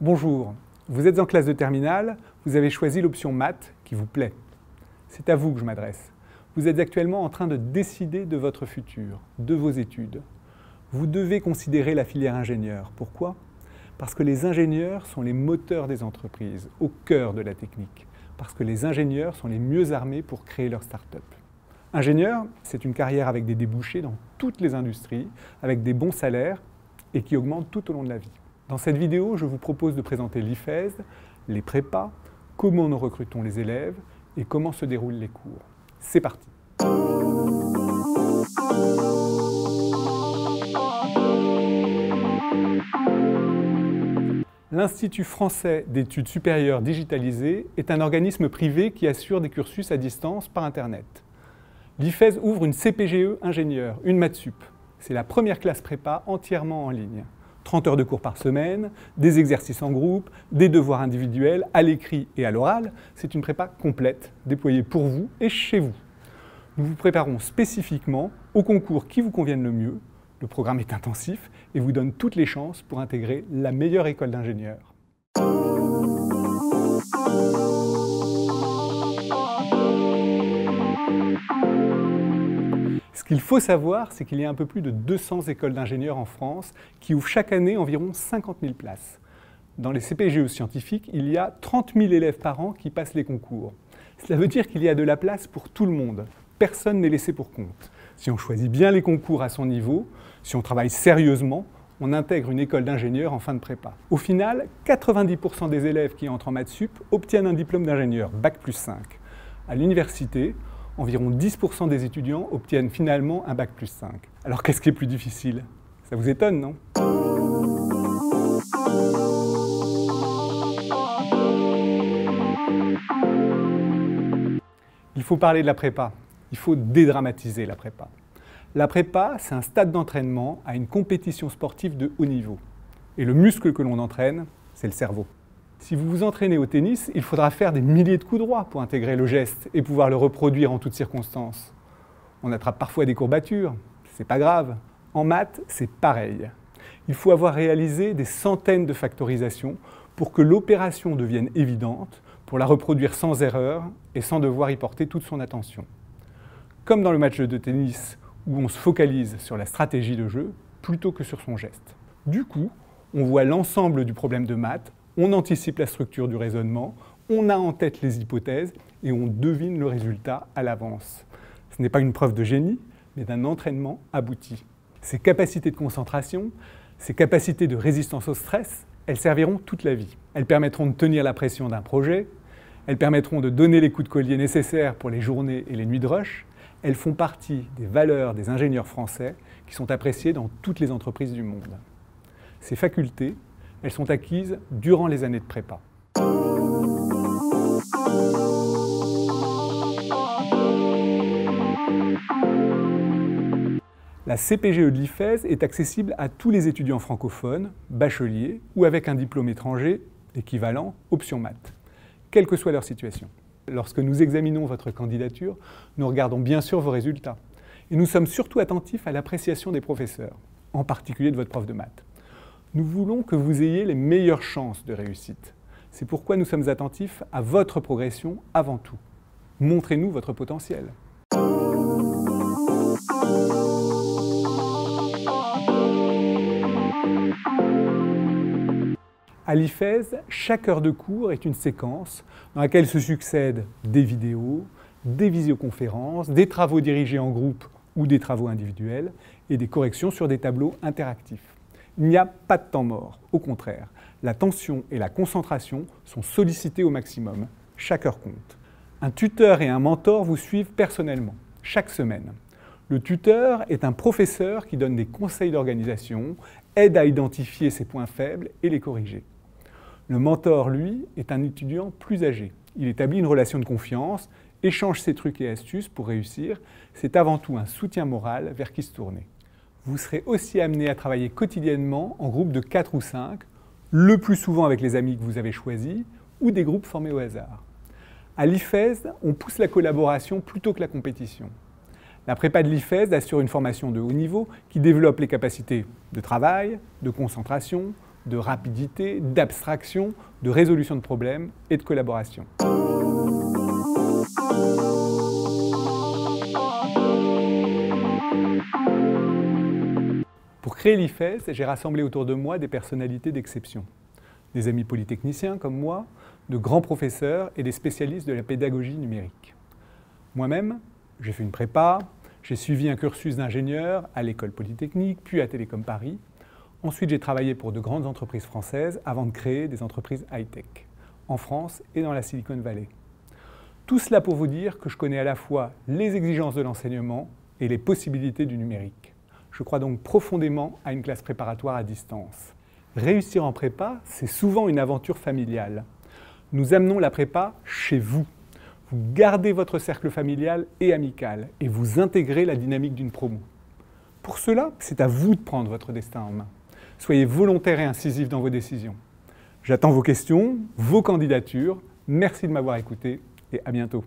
Bonjour, vous êtes en classe de terminale, vous avez choisi l'option maths qui vous plaît. C'est à vous que je m'adresse. Vous êtes actuellement en train de décider de votre futur, de vos études. Vous devez considérer la filière ingénieur. Pourquoi? Parce que les ingénieurs sont les moteurs des entreprises, au cœur de la technique. Parce que les ingénieurs sont les mieux armés pour créer leur start-up. Ingénieur, c'est une carrière avec des débouchés dans toutes les industries, avec des bons salaires et qui augmentent tout au long de la vie. Dans cette vidéo, je vous propose de présenter l'IFESD, les prépas, comment nous recrutons les élèves et comment se déroulent les cours. C'est parti! L'Institut français d'études supérieures digitalisées est un organisme privé qui assure des cursus à distance par Internet. L'IFESD ouvre une CPGE ingénieur, une maths sup. C'est la première classe prépa entièrement en ligne. 30 heures de cours par semaine, des exercices en groupe, des devoirs individuels, à l'écrit et à l'oral. C'est une prépa complète, déployée pour vous et chez vous. Nous vous préparons spécifiquement aux concours qui vous conviennent le mieux. Le programme est intensif et vous donne toutes les chances pour intégrer la meilleure école d'ingénieurs. Ce qu'il faut savoir, c'est qu'il y a un peu plus de 200 écoles d'ingénieurs en France qui ouvrent chaque année environ 50 000 places. Dans les CPGE scientifiques, il y a 30 000 élèves par an qui passent les concours. Cela veut dire qu'il y a de la place pour tout le monde. Personne n'est laissé pour compte. Si on choisit bien les concours à son niveau, si on travaille sérieusement, on intègre une école d'ingénieur en fin de prépa. Au final, 90% des élèves qui entrent en maths sup obtiennent un diplôme d'ingénieur, Bac+5. À l'université, environ 10% des étudiants obtiennent finalement un Bac+5. Alors qu'est-ce qui est plus difficile? Ça vous étonne, non? Il faut parler de la prépa. Il faut dédramatiser la prépa. La prépa, c'est un stade d'entraînement à une compétition sportive de haut niveau. Et le muscle que l'on entraîne, c'est le cerveau. Si vous vous entraînez au tennis, il faudra faire des milliers de coups droits pour intégrer le geste et pouvoir le reproduire en toutes circonstances. On attrape parfois des courbatures, c'est pas grave. En maths, c'est pareil. Il faut avoir réalisé des centaines de factorisations pour que l'opération devienne évidente, pour la reproduire sans erreur et sans devoir y porter toute son attention. Comme dans le match de tennis, où on se focalise sur la stratégie de jeu plutôt que sur son geste. Du coup, on voit l'ensemble du problème de maths, on anticipe la structure du raisonnement, on a en tête les hypothèses et on devine le résultat à l'avance. Ce n'est pas une preuve de génie, mais d'un entraînement abouti. Ces capacités de concentration, ces capacités de résistance au stress, elles serviront toute la vie. Elles permettront de tenir la pression d'un projet, elles permettront de donner les coups de collier nécessaires pour les journées et les nuits de rush. Elles font partie des valeurs des ingénieurs français qui sont appréciées dans toutes les entreprises du monde. Ces facultés, elles sont acquises durant les années de prépa. La CPGE de l'IFESD est accessible à tous les étudiants francophones, bacheliers ou avec un diplôme étranger équivalent option maths, quelle que soit leur situation. Lorsque nous examinons votre candidature, nous regardons bien sûr vos résultats. Et nous sommes surtout attentifs à l'appréciation des professeurs, en particulier de votre prof de maths. Nous voulons que vous ayez les meilleures chances de réussite. C'est pourquoi nous sommes attentifs à votre progression avant tout. Montrez-nous votre potentiel. À l'IFESD, chaque heure de cours est une séquence dans laquelle se succèdent des vidéos, des visioconférences, des travaux dirigés en groupe ou des travaux individuels et des corrections sur des tableaux interactifs. Il n'y a pas de temps mort, au contraire. L'attention et la concentration sont sollicitées au maximum. Chaque heure compte. Un tuteur et un mentor vous suivent personnellement, chaque semaine. Le tuteur est un professeur qui donne des conseils d'organisation, aide à identifier ses points faibles et les corriger. Le mentor, lui, est un étudiant plus âgé. Il établit une relation de confiance, échange ses trucs et astuces pour réussir. C'est avant tout un soutien moral vers qui se tourner. Vous serez aussi amené à travailler quotidiennement en groupe de 4 ou 5, le plus souvent avec les amis que vous avez choisis, ou des groupes formés au hasard. À l'IFESD, on pousse la collaboration plutôt que la compétition. La prépa de l'IFESD assure une formation de haut niveau qui développe les capacités de travail, de concentration, de rapidité, d'abstraction, de résolution de problèmes et de collaboration. Pour créer l'IFES, j'ai rassemblé autour de moi des personnalités d'exception. Des amis polytechniciens comme moi, de grands professeurs et des spécialistes de la pédagogie numérique. Moi-même, j'ai fait une prépa, j'ai suivi un cursus d'ingénieur à l'école polytechnique, puis à Télécom Paris. Ensuite, j'ai travaillé pour de grandes entreprises françaises avant de créer des entreprises high-tech, en France et dans la Silicon Valley. Tout cela pour vous dire que je connais à la fois les exigences de l'enseignement et les possibilités du numérique. Je crois donc profondément à une classe préparatoire à distance. Réussir en prépa, c'est souvent une aventure familiale. Nous amenons la prépa chez vous. Vous gardez votre cercle familial et amical et vous intégrez la dynamique d'une promo. Pour cela, c'est à vous de prendre votre destin en main. Soyez volontaire et incisif dans vos décisions. J'attends vos questions, vos candidatures. Merci de m'avoir écouté et à bientôt.